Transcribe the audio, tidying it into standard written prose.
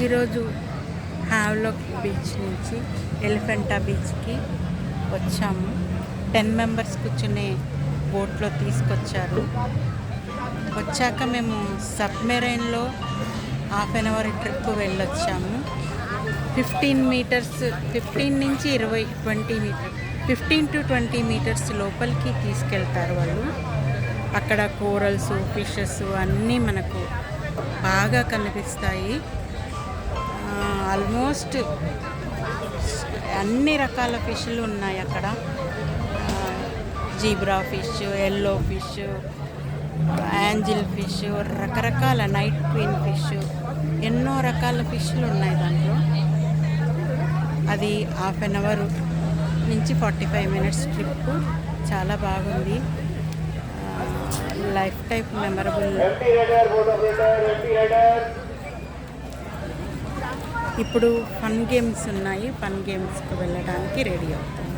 ఈరోజు Havelock beach నుంచి ఎలిఫెంటా బీచ్కి వచ్చాము. 10 మెంబర్స్ కూర్చునే బోట్లో తీసుకొచ్చారు. వచ్చాక మేము సబ్మెరైన్లో హాఫ్ అన్ అవర్ ట్రిప్ వెళ్ళొచ్చాము. 15 నుంచి 20 మీటర్ 15 to 20 మీటర్స్ లోపలికి తీసుకెళ్తారు వాళ్ళు. అక్కడ కోరల్స్, ఫిషెస్ అన్నీ మనకు బాగా కనిపిస్తాయి. ఆల్మోస్ట్ అన్ని రకాల ఫిష్లు ఉన్నాయి అక్కడ. Zebra fish, yellow fish, angel fish, రకరకాల నైట్ క్వీన్ ఫిష్, ఎన్నో రకాల ఫిష్లు ఉన్నాయి దాంట్లో. అది హాఫ్ అన్ అవర్ నుంచి 45 మినిట్స్ ట్రిప్. చాలా బాగుంది. Life time memorable. ఇప్పుడు ఫన్ గేమ్స్ ఉన్నాయి. ఫన్ గేమ్స్కి వెళ్ళడానికి రెడీ అవుతాం.